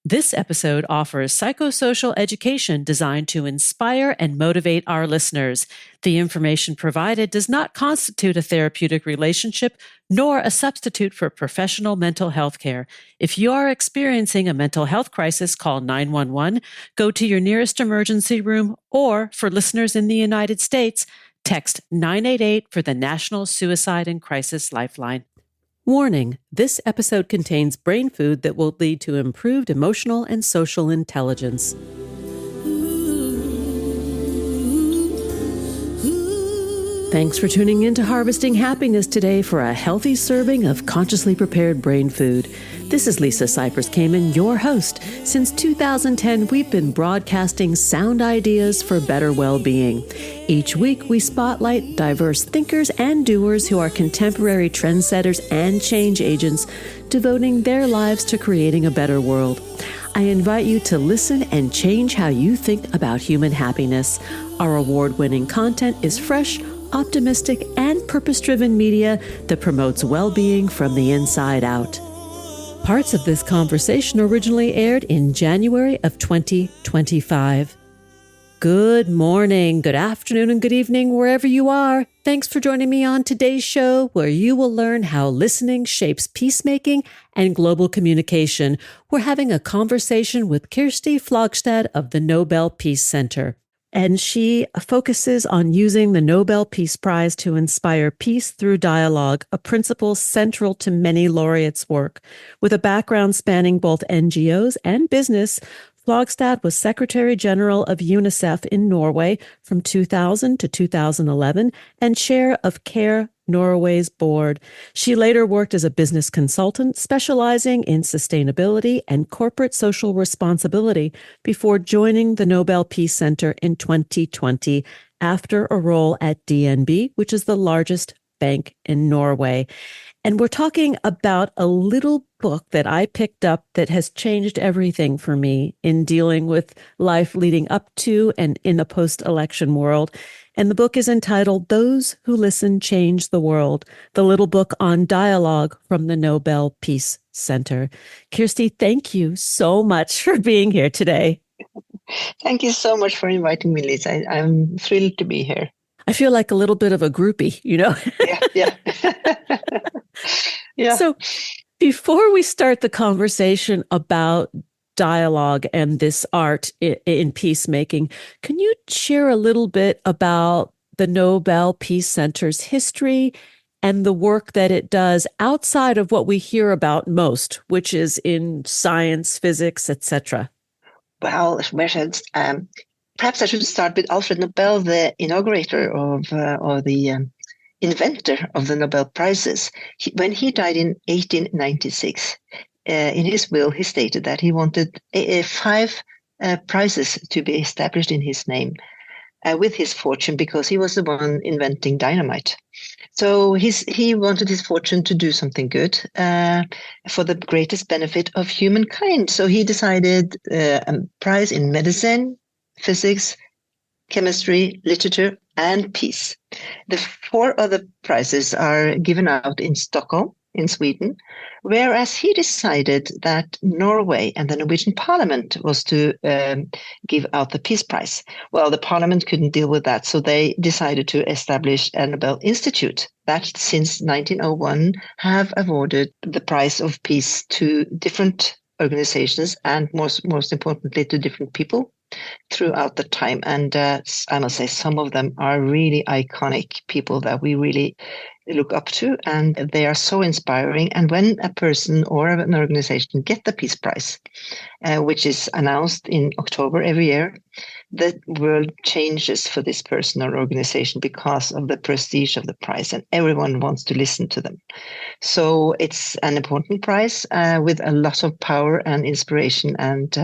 This episode offers psychosocial education designed to inspire and motivate our listeners. The information provided does not constitute a therapeutic relationship nor a substitute for professional mental health care. If you are experiencing a mental health crisis, call 911, go to your nearest emergency room, or for listeners in the United States, text 988 for the National Suicide and Crisis Lifeline. Warning, this episode contains brain food that will lead to improved emotional and social intelligence. Thanks for tuning in to Harvesting Happiness today for a healthy serving of consciously prepared brain food. This is Lisa Cypers Kamen, your host. Since 2010, we've been broadcasting sound ideas for better well-being. Each week, we spotlight diverse thinkers and doers who are contemporary trendsetters and change agents, devoting their lives to creating a better world. I invite you to listen and change how you think about human happiness. Our award-winning content is fresh, optimistic, and purpose-driven media that promotes well-being from the inside out. Parts of this conversation originally aired in January of 2025. Good morning, good afternoon, and good evening, wherever you are. Thanks for joining me on today's show, where you will learn how listening shapes peacemaking and global communication. We're having a conversation with Kjersti Fløgstad of the Nobel Peace Center. And she focuses on using the Nobel Peace Prize to inspire peace through dialogue, a principle central to many laureates' work. With a background spanning both NGOs and business, Fløgstad was Secretary General of UNICEF in Norway from 2000 to 2011 and chair of CARE Norway's board. She later worked as a business consultant, specializing in sustainability and corporate social responsibility before joining the Nobel Peace Center in 2020 after a role at DNB, which is the largest bank in Norway. And we're talking about a little book that I picked up that has changed everything for me in dealing with life leading up to and in a post-election world. And the book is entitled Those Who Listen Change the World, the little book on dialogue from the Nobel Peace Center. Kjersti, thank you so much for being here today. Thank you so much for inviting me, Lisa. I'm thrilled to be here. I feel like a little bit of a groupie, you know? Yeah. Yeah. So before we start the conversation about dialogue and this art in peacemaking, can you share a little bit about the Nobel Peace Center's history and the work that it does outside of what we hear about most, which is in science, physics, etc.? Well, perhaps I should start with Alfred Nobel, the inaugurator or the inventor of the Nobel Prizes. When he died in 1896, in his will, he stated that he wanted 5 prizes to be established in his name with his fortune, because he was the one inventing dynamite. So he wanted his fortune to do something good for the greatest benefit of humankind. So he decided a prize in medicine, physics, chemistry, literature, and peace. The 4 other prizes are given out in Stockholm, in Sweden, whereas he decided that Norway and the Norwegian Parliament was to give out the Peace Prize. Well, the Parliament couldn't deal with that, so they decided to establish a Nobel Institute that since 1901 have awarded the prize of peace to different organizations and most importantly to different people throughout the time. And I must say some of them are really iconic people that we really look up to, and they are so inspiring. And when a person or an organization get the Peace Prize, which is announced in October every year, the world changes for this person or organization because of the prestige of the prize, and everyone wants to listen to them. So it's an important prize with a lot of power and inspiration. And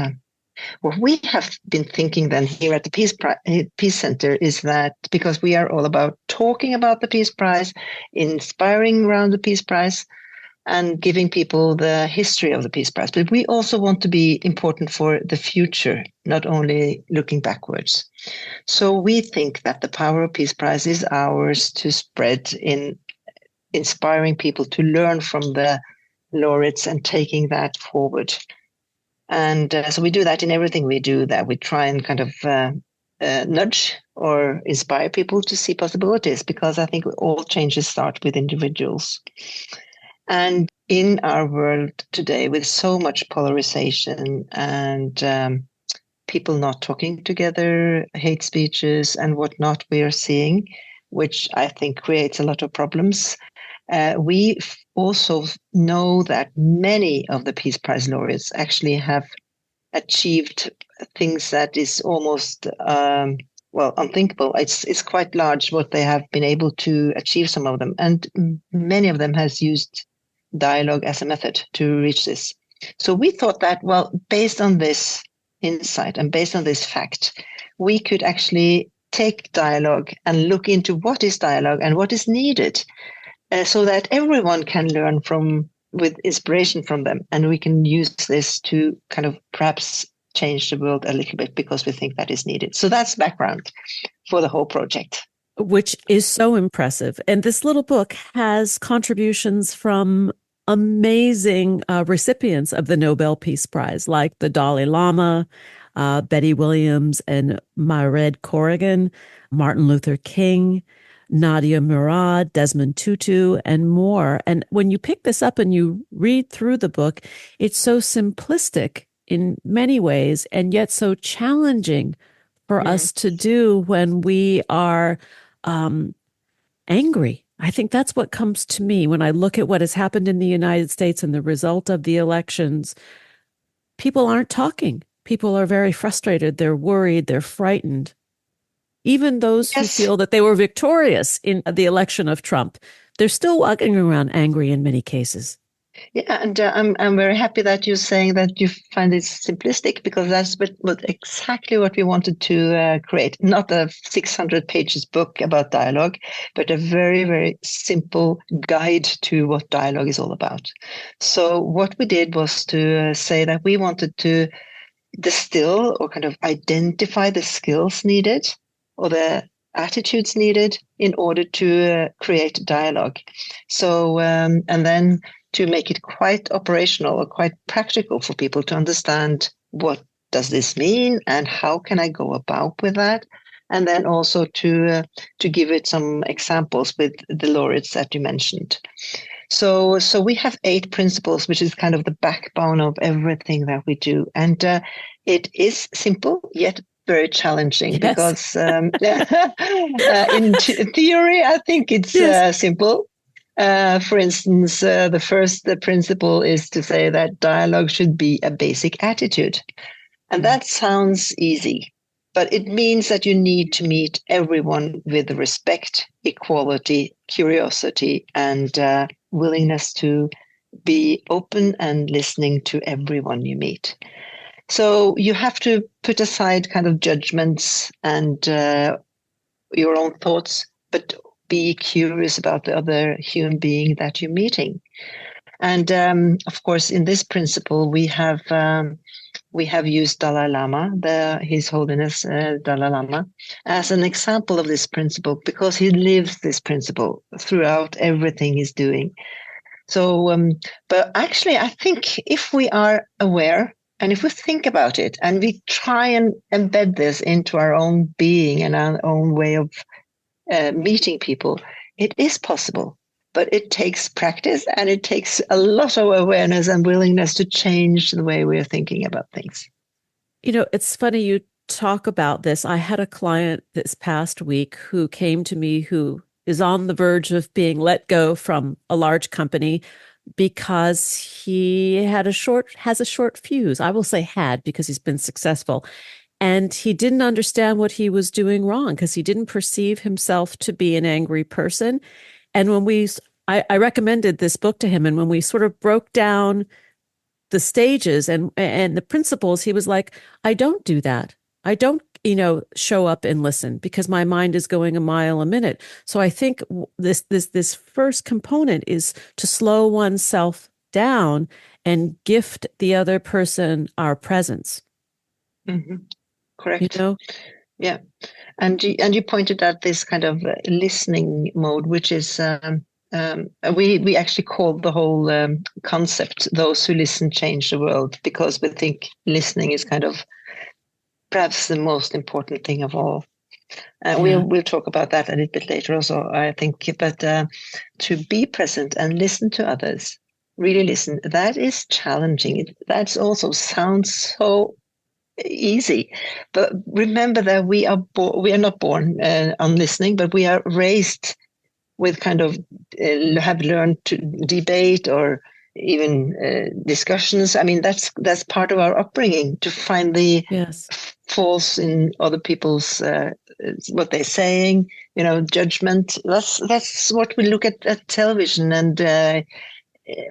what we have been thinking then here at the Peace Center is that because we are all about talking about the Peace Prize, inspiring around the Peace Prize, and giving people the history of the Peace Prize, but we also want to be important for the future, not only looking backwards. So we think that the power of Peace Prize is ours to spread in inspiring people to learn from the laureates and taking that forward. And so we do that in everything we do, that we try and kind of nudge or inspire people to see possibilities, because I think all changes start with individuals. And in our world today, with so much polarization and people not talking together, hate speeches and whatnot, we are seeing, which I think creates a lot of problems. We also know that many of the Peace Prize laureates actually have achieved things that is almost unthinkable. It's quite large what they have been able to achieve, some of them, and many of them has used dialogue as a method to reach this. So we thought that, well, based on this insight and based on this fact, we could actually take dialogue and look into what is dialogue and what is needed, so that everyone can learn from, with inspiration from them, and we can use this to kind of perhaps change the world a little bit, because we think that is needed. So that's background for the whole project, which is so impressive. And this little book has contributions from amazing recipients of the Nobel Peace Prize, like the Dalai Lama, Betty Williams and Mairead Corrigan, Martin Luther King, Nadia Murad, Desmond Tutu, and more. And when you pick this up and you read through the book, it's so simplistic in many ways, and yet so challenging for us to do when we are angry. I think that's what comes to me when I look at what has happened in the United States and the result of the elections. People aren't talking. People are very frustrated. They're worried. They're frightened. Even those who feel that they were victorious in the election of Trump, they're still walking around angry in many cases. Yeah, and I'm very happy that you're saying that you find it simplistic, because that's exactly what we wanted to create. Not a 600 pages book about dialogue, but a very, very simple guide to what dialogue is all about. So what we did was to say that we wanted to distill or kind of identify the skills needed or the attitudes needed in order to create dialogue. So, and then to make it quite operational or quite practical for people to understand, what does this mean and how can I go about with that? And then also to give it some examples with the laureates that you mentioned. So we have 8 principles, which is kind of the backbone of everything that we do. And it is simple, yet very challenging, because in theory, I think it's simple. For instance, the first principle is to say that dialogue should be a basic attitude. And that sounds easy, but it means that you need to meet everyone with respect, equality, curiosity, and willingness to be open and listening to everyone you meet. So you have to put aside kind of judgments and your own thoughts, but be curious about the other human being that you're meeting. And of course, in this principle, we have used Dalai Lama, His Holiness Dalai Lama, as an example of this principle, because he lives this principle throughout everything he's doing. So, but actually, I think if we are aware and if we think about it and we try and embed this into our own being and our own way of meeting people, it is possible. But it takes practice and it takes a lot of awareness and willingness to change the way we're thinking about things. You know, it's funny you talk about this. I had a client this past week who came to me who is on the verge of being let go from a large company because he has a short fuse. I will say had, because he's been successful. And he didn't understand what he was doing wrong because he didn't perceive himself to be an angry person. And when I recommended this book to him, and when we sort of broke down the stages and the principles, he was like, I don't do that. I don't, show up and listen because my mind is going a mile a minute. So I think this first component is to slow oneself down and gift the other person our presence. Mm-hmm. Correct. Yeah. And you pointed out this kind of listening mode, which is We actually call the whole concept "those who listen change the world" because we think listening is kind of perhaps the most important thing of all. We'll talk about that a little bit later also, I think. But to be present and listen to others, really listen, that is challenging. That also sounds so easy. But remember that we are not born on listening, but we are raised with kind of have learned to debate or even discussions. I mean, that's part of our upbringing, to find the faults in other people's what they're saying, judgment. That's what we look at television and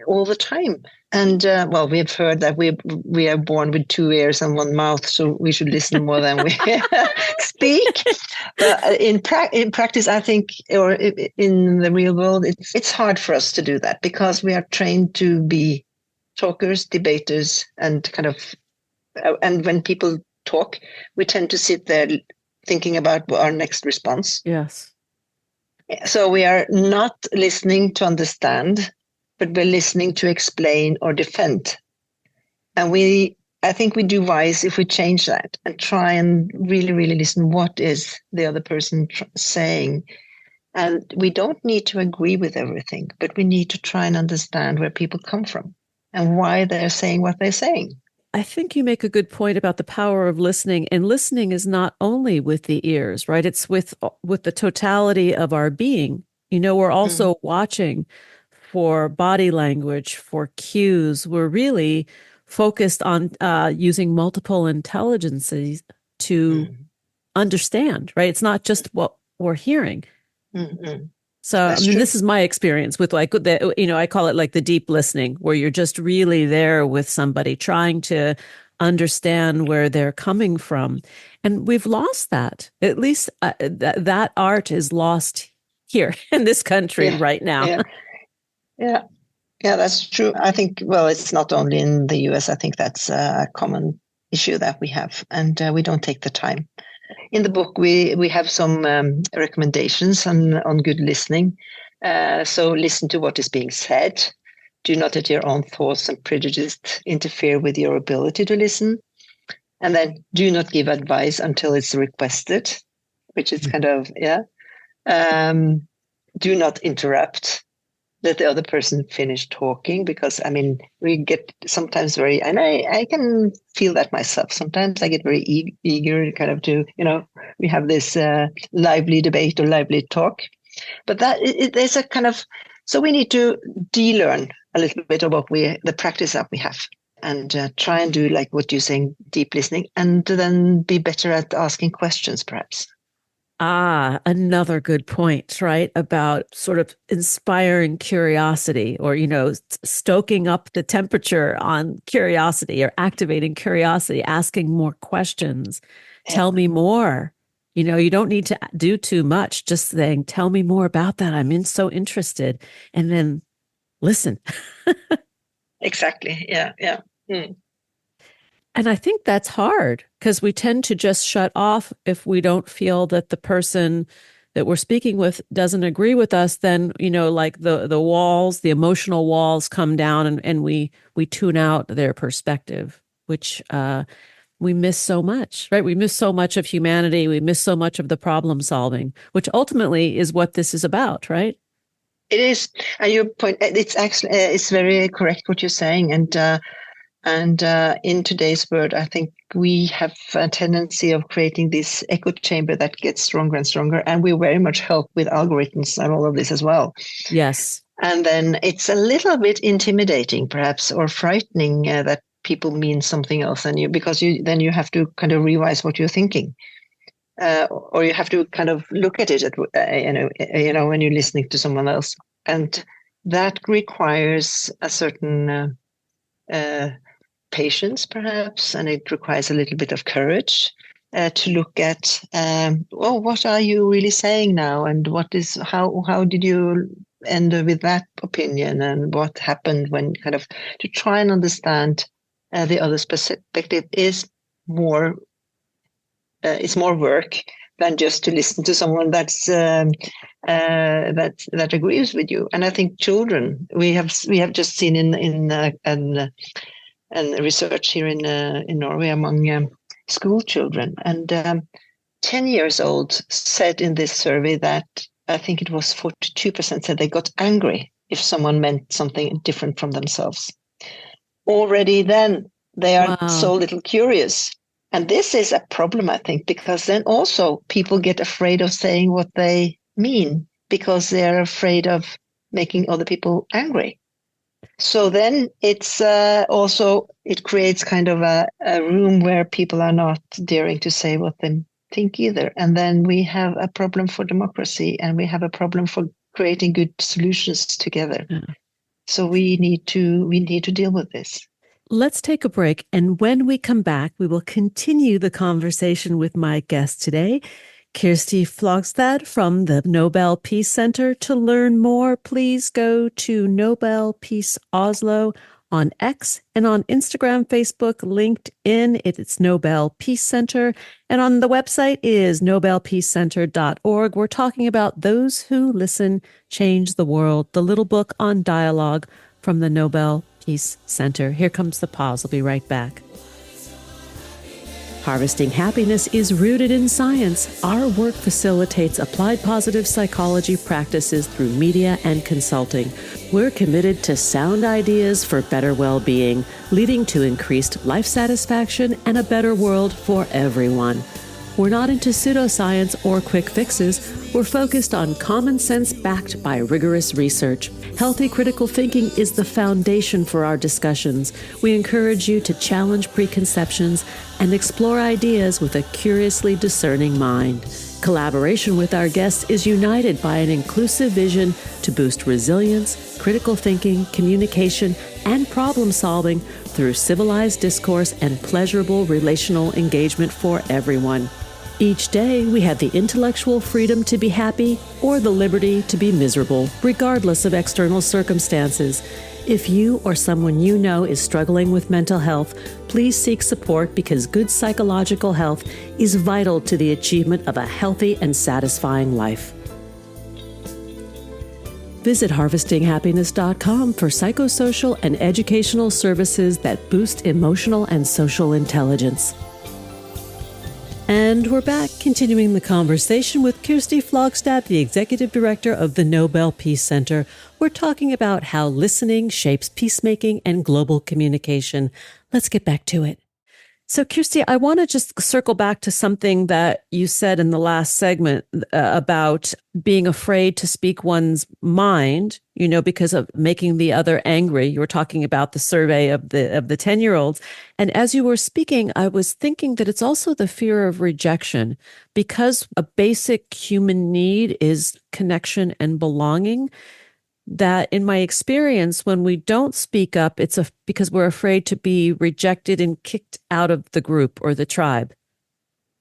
all the time. And well, we've heard that we are born with 2 ears and 1 mouth, so we should listen more than we speak. But in practice, I think, or in the real world, it's hard for us to do that because we are trained to be talkers, debaters, and kind of. And when people talk, we tend to sit there thinking about our next response. Yes. So we are not listening to understand, but we're listening to explain or defend. And I think we do wise if we change that and try and really, really listen. What is the other person saying? And we don't need to agree with everything, but we need to try and understand where people come from and why they're saying what they're saying. I think you make a good point about the power of listening. And listening is not only with the ears, right? It's with the totality of our being. We're also watching for body language, for cues. We're really focused on using multiple intelligences to understand, right? It's not just what we're hearing. So, this is my experience with I call it like the deep listening, where you're just really there with somebody trying to understand where they're coming from. And we've lost that. At least that art is lost here in this country right now. Yeah, that's true. I think, well, it's not only in the US. I think that's a common issue that we have, and we don't take the time. In the book, we have some recommendations on good listening. So listen to what is being said. Do not let your own thoughts and prejudices interfere with your ability to listen. And then do not give advice until it's requested, which is kind of, do not interrupt. Let the other person finish talking, because we get sometimes and I can feel that myself. Sometimes I get very eager kind of to, we have this lively debate or lively talk, but there's a kind of, so we need to de-learn a little bit about the practice that we have and try and do like what you're saying, deep listening, and then be better at asking questions perhaps. Another good point, right? About sort of inspiring curiosity or, stoking up the temperature on curiosity or activating curiosity, asking more questions. Yeah. Tell me more. You don't need to do too much. Just saying, tell me more about that. I'm so interested. And then listen. Exactly. Yeah. Yeah. And I think that's hard because we tend to just shut off if we don't feel that the person that we're speaking with doesn't agree with us. Then, like the walls, the emotional walls come down and we tune out their perspective, which we miss so much, right? We miss so much of humanity. We miss so much of the problem solving, which ultimately is what this is about, right? It is. And your point, it's actually, it's very correct what you're saying. And in today's world, I think we have a tendency of creating this echo chamber that gets stronger and stronger. And we very much help with algorithms and all of this as well. Yes. And then it's a little bit intimidating, perhaps, or frightening that people mean something else than you, because then you have to kind of revise what you're thinking. Or you have to kind of look at it, when you're listening to someone else. And that requires a certain patience, perhaps, and it requires a little bit of courage to look at, what are you really saying now, and how did you end with that opinion, and what happened when kind of to try and understand the other's perspective is more. It's more work, than just to listen to someone that agrees with you. And I think children, we have just seen in research here in Norway among school children, and 10 years old said in this survey that I think it was 42% said they got angry if someone meant something different from themselves. Already then they are so little curious. And this is a problem, I think, because then also people get afraid of saying what they mean because they're afraid of making other people angry. So then it's also, it creates kind of a room where people are not daring to say what they think either. And then we have a problem for democracy, and we have a problem for creating good solutions together. Yeah. So we need to deal with this. Let's take a break, and when we come back, we will continue the conversation with my guest today, Kjersti Fløgstad from the Nobel Peace Center. To learn more, please go to Nobel Peace Oslo on X and on Instagram, Facebook, LinkedIn. It's Nobel Peace Center. And on the website is nobelpeacecenter.org. We're talking about Those Who Listen Change the World, the little book on dialogue from the Nobel Peace Center. Here comes the pause. I'll be right back. Harvesting Happiness is rooted in science. Our work facilitates applied positive psychology practices through media and consulting. We're committed to sound ideas for better well-being, leading to increased life satisfaction and a better world for everyone. We're not into pseudoscience or quick fixes. We're focused on common sense backed by rigorous research. Healthy critical thinking is the foundation for our discussions. We encourage you to challenge preconceptions and explore ideas with a curiously discerning mind. Collaboration with our guests is united by an inclusive vision to boost resilience, critical thinking, communication, and problem solving through civilized discourse and pleasurable relational engagement for everyone. Each day, we have the intellectual freedom to be happy or the liberty to be miserable, regardless of external circumstances. If you or someone you know is struggling with mental health, please seek support because good psychological health is vital to the achievement of a healthy and satisfying life. Visit harvestinghappiness.com for psychosocial and educational services that boost emotional and social intelligence. And we're back, continuing the conversation with Kjersti Fløgstad, the Executive Director of the Nobel Peace Center. We're talking about how listening shapes peacemaking and global communication. Let's get back to it. So, Kjersti, I want to just circle back to something that you said in the last segment about being afraid to speak one's mind, because of making the other angry. You were talking about the survey of the 10-year-olds. And as you were speaking, I was thinking that it's also the fear of rejection, because a basic human need is connection and belonging. That in my experience, when we don't speak up, it's because we're afraid to be rejected and kicked out of the group or the tribe.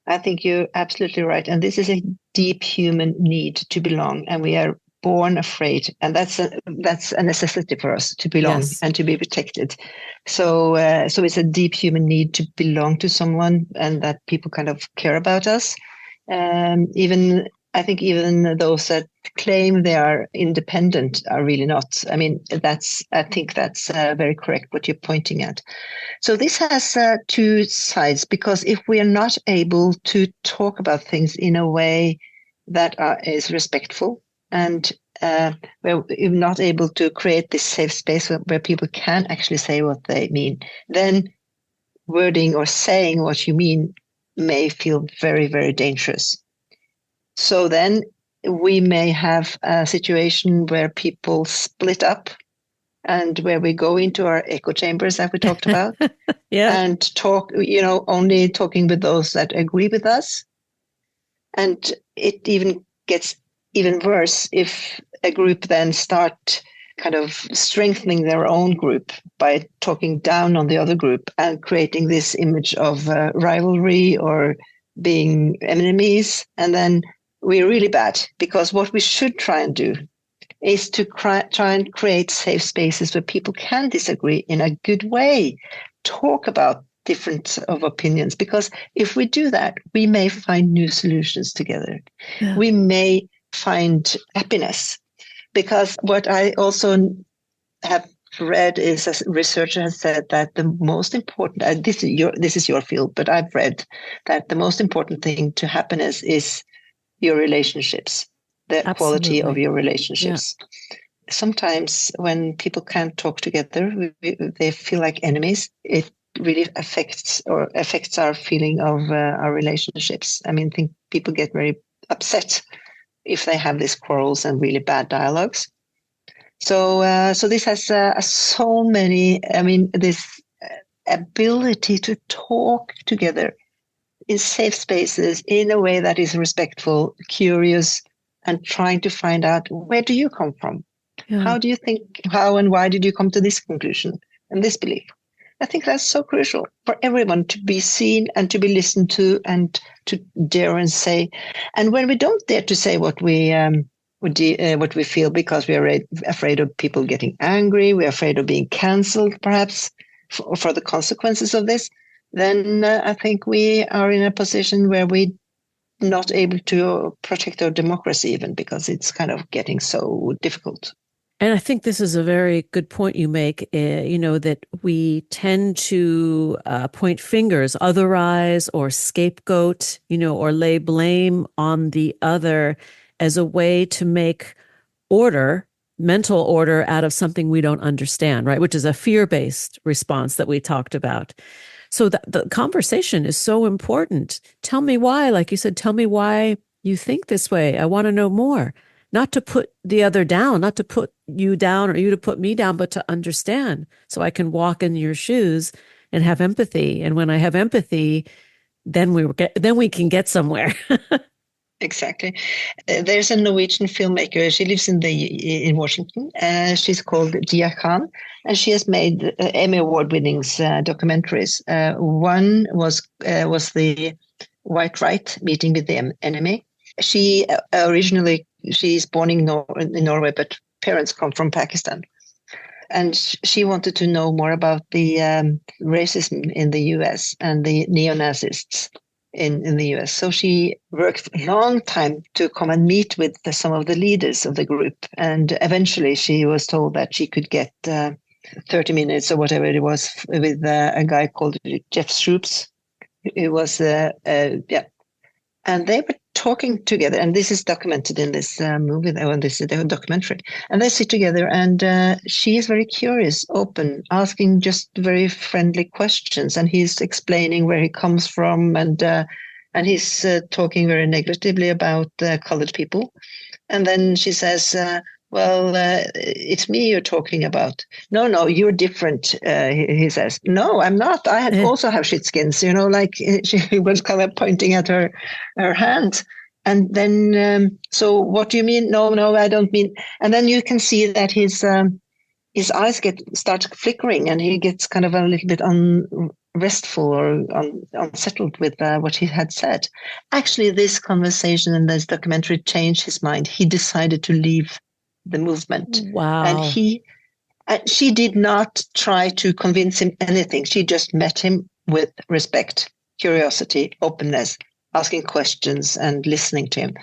I think you're absolutely right. And this is a deep human need to belong. And we are born afraid. And that's a necessity for us to belong and to be protected. So it's a deep human need to belong to someone and that people kind of care about us. I think even those that claim they are independent are really not. I mean, I think that's very correct what you're pointing at. So this has two sides, because if we are not able to talk about things in a way that is respectful, and we're not able to create this safe space where people can actually say what they mean, then wording or saying what you mean may feel very, very dangerous. So then we may have a situation where people split up and where we go into our echo chambers that we talked about and talk, only talking with those that agree with us. And it even gets even worse if a group then start kind of strengthening their own group by talking down on the other group and creating this image of rivalry or being enemies. And then we're really bad, because what we should try and do is to try and create safe spaces where people can disagree in a good way, talk about difference of opinions, because if we do that, we may find new solutions together. Yeah. We may find happiness, because what I also have read is a researcher has said that the most important, this is your field, but I've read that the most important thing to happiness is your relationships, the quality of your relationships. Yeah. Sometimes when people can't talk together, they feel like enemies. It really affects our feeling of our relationships. I mean, I think people get very upset if they have these quarrels and really bad dialogues. So this has so many. I mean, this ability to talk together in safe spaces in a way that is respectful, curious, and trying to find out, where do you come from? Yeah. How do you think? How and why did you come to this conclusion and this belief? I think that's so crucial for everyone to be seen and to be listened to and to dare and say. And when we don't dare to say what we feel because we are afraid of people getting angry, we're afraid of being cancelled, perhaps, for the consequences of this, then I think we are in a position where we're not able to protect our democracy even, because it's kind of getting so difficult. And I think this is a very good point you make, that we tend to point fingers, otherize, or scapegoat, or lay blame on the other as a way to make order, mental order, out of something we don't understand, right? Which is a fear-based response that we talked about. So the conversation is so important. Tell me why, like you said, tell me why you think this way. I want to know more. Not to put the other down, not to put you down or you to put me down, but to understand so I can walk in your shoes and have empathy. And when I have empathy, then we can get somewhere. Exactly. There's a Norwegian filmmaker. She lives in Washington. She's called Dia Khan, and she has made Emmy Award-winning documentaries. One was the White Right, Meeting with the Enemy. She she's born in Norway, but parents come from Pakistan. And she wanted to know more about the racism in the US and the neo-Nazists in the US. So she worked a long time to come and meet with some of the leaders of the group. And eventually she was told that she could get 30 minutes or whatever it was with a guy called Jeff Schoops. It was, and they were talking together, and this is documented in this movie, or this documentary. And they sit together, and she is very curious, open, asking just very friendly questions, and he's explaining where he comes from, and he's talking very negatively about colored people. And then she says, well, it's me you're talking about. No, you're different, he says. No, I'm not. I also have shit skins, like she was kind of pointing at her hand. And then, so what do you mean? No, I don't mean. And then you can see that his eyes start flickering, and he gets kind of a little bit unrestful or unsettled with what he had said. Actually, this conversation and this documentary changed his mind. He decided to leave the movement. Wow. And she did not try to convince him anything. She just met him with respect, curiosity, openness, asking questions and listening to him.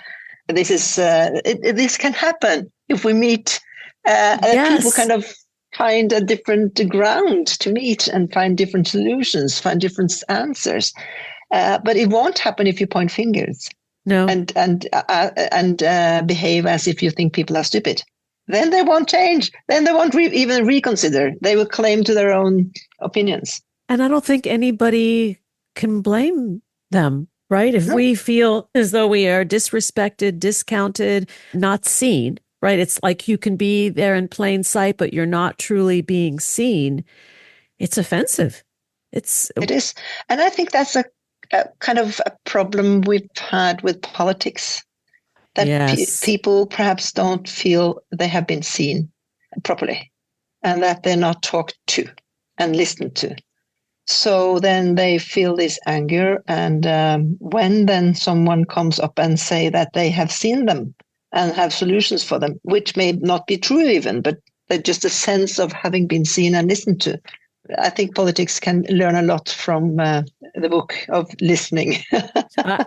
This is this can happen if we meet. Yes. People kind of find a different ground to meet and find different solutions, find different answers. But it won't happen if you point fingers. No. And behave as if you think people are stupid. Then they won't change. Then they won't even reconsider. They will claim to their own opinions. And I don't think anybody can blame them, right? If we feel as though we are disrespected, discounted, not seen, right? It's like you can be there in plain sight, but you're not truly being seen. It's offensive. It is. And I think that's a kind of a problem we've had with politics, that yes. People perhaps don't feel they have been seen properly and that they're not talked to and listened to. So then they feel this anger, and when then someone comes up and say that they have seen them and have solutions for them, which may not be true even, but just a sense of having been seen and listened to, I think politics can learn a lot from the book of listening.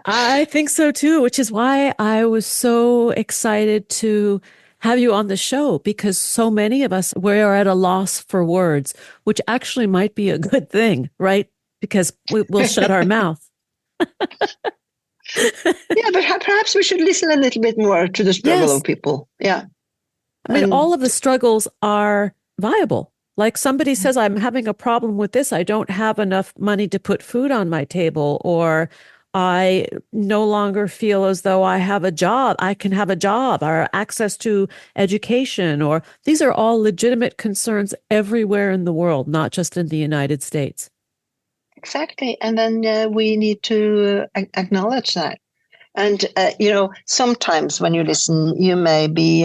I think so too, which is why I was so excited to have you on the show, because so many of us, we are at a loss for words, which actually might be a good thing, right? Because we'll shut our mouth. Yeah, but perhaps we should listen a little bit more to the struggle of people. Yeah. I mean, all of the struggles are viable. Like somebody says, I'm having a problem with this. I don't have enough money to put food on my table, or I no longer feel as though I have a job. I can have a job or access to education, or these are all legitimate concerns everywhere in the world, not just in the United States. Exactly. And then we need to acknowledge that. And, sometimes when you listen, you may be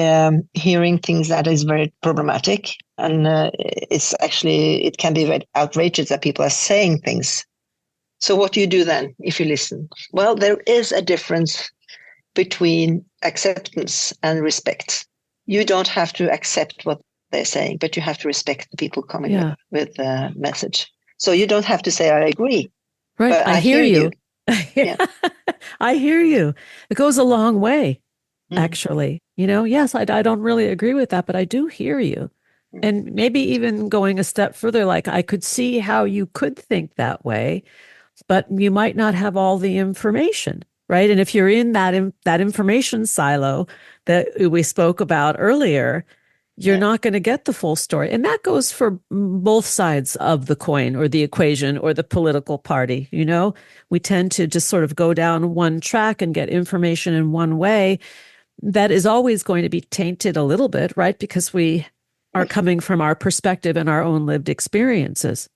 hearing things that is very problematic. And it can be very outrageous that people are saying things. So what do you do then if you listen? Well, there is a difference between acceptance and respect. You don't have to accept what they're saying, but you have to respect the people coming with the message. So you don't have to say, I agree. Right. But I hear you. Yeah. I hear you. It goes a long way, actually. Yes, I don't really agree with that, but I do hear you. And maybe even going a step further, like I could see how you could think that way, but you might not have all the information, right? And if you're in that information silo that we spoke about earlier, you're not going to get the full story. And that goes for both sides of the coin or the equation or the political party. We tend to just sort of go down one track and get information in one way. That is always going to be tainted a little bit, right? Because we are coming from our perspective and our own lived experiences.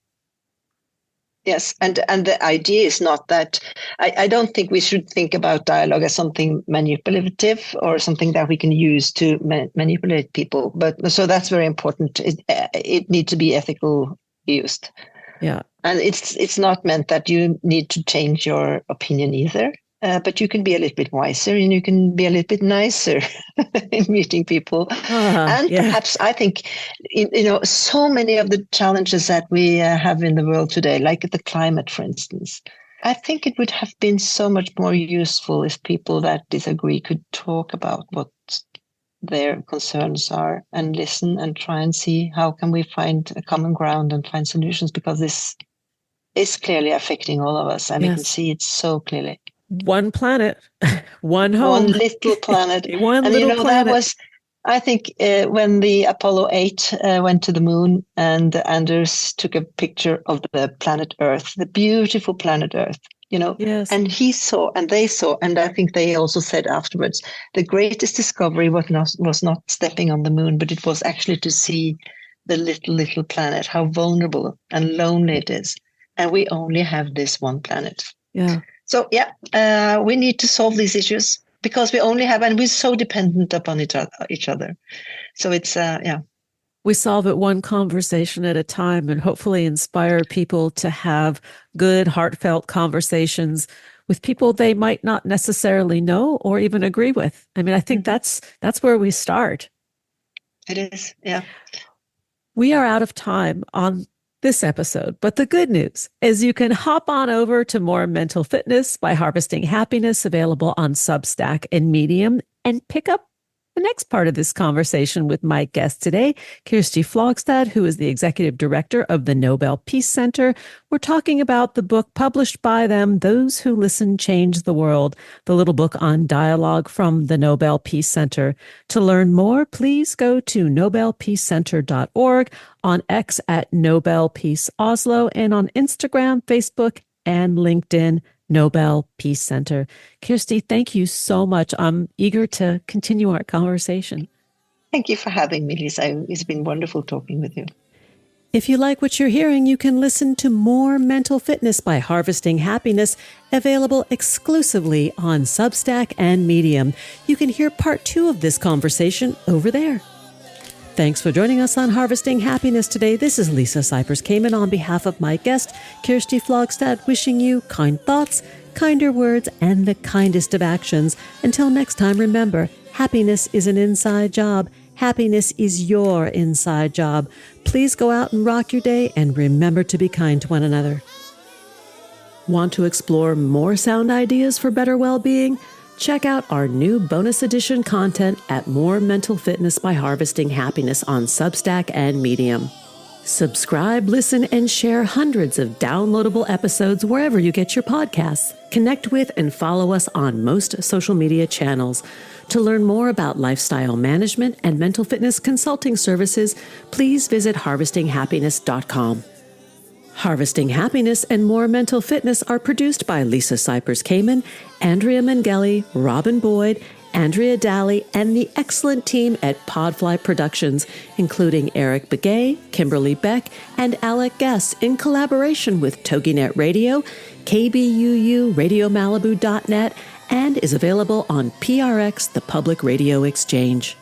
Yes, and the idea is not that I don't think we should think about dialogue as something manipulative or something that we can use to manipulate people. But so that's very important. It needs to be ethical used. Yeah, and it's not meant that you need to change your opinion either. But you can be a little bit wiser and you can be a little bit nicer in meeting people. Perhaps I think, so many of the challenges that we have in the world today, like the climate, for instance, I think it would have been so much more useful if people that disagree could talk about what their concerns are and listen and try and see how can we find a common ground and find solutions, because this is clearly affecting all of us and we can see it so clearly. One planet, one home. One little planet. One and little planet. That was, I think, when the Apollo 8 went to the moon and Anders took a picture of the planet Earth, the beautiful planet Earth, Yes. And he saw, and they saw, and I think they also said afterwards, the greatest discovery was not stepping on the moon, but it was actually to see the little planet, how vulnerable and lonely it is. And we only have this one planet. Yeah. So, we need to solve these issues because we only have, and we're so dependent upon each other. So it's, We solve it one conversation at a time and hopefully inspire people to have good, heartfelt conversations with people they might not necessarily know or even agree with. I mean, I think that's where we start. It is, yeah. We are out of time on this episode, but the good news is you can hop on over to More Mental Fitness by Harvesting Happiness, available on Substack and Medium, and pick up the next part of this conversation with my guest today, Kjersti Fløgstad, who is the executive director of the Nobel Peace Center. We're talking about the book published by them, Those Who Listen Change the World, the little book on dialogue from the Nobel Peace Center. To learn more, please go to nobelpeacecenter.org, on X at Nobel Peace Oslo, and on Instagram, Facebook, and LinkedIn, Nobel Peace Center. Kjersti, thank you so much. I'm eager to continue our conversation. Thank you for having me, Lisa. It's been wonderful talking with you. If you like what you're hearing, you can listen to More Mental Fitness by Harvesting Happiness, available exclusively on Substack and Medium. You can hear part 2 of this conversation over there. Thanks for joining us on Harvesting Happiness today. This is Lisa Cypers Kamen on behalf of my guest, Kjersti Fløgstad, wishing you kind thoughts, kinder words, and the kindest of actions. Until next time, remember, happiness is an inside job. Happiness is your inside job. Please go out and rock your day and remember to be kind to one another. Want to explore more sound ideas for better well-being? Check out our new bonus edition content at More Mental Fitness by Harvesting Happiness on Substack and Medium. Subscribe, listen, and share hundreds of downloadable episodes wherever you get your podcasts. Connect with and follow us on most social media channels. To learn more about lifestyle management and mental fitness consulting services, please visit harvestinghappiness.com. Harvesting Happiness and More Mental Fitness are produced by Lisa Cypers Kamen, Andrea Mengele, Robin Boyd, Andrea Daly, and the excellent team at Podfly Productions, including Eric Begay, Kimberly Beck, and Alec Guest, in collaboration with TogiNet Radio, KBUU, RadioMalibu.net, and is available on PRX, the Public Radio Exchange.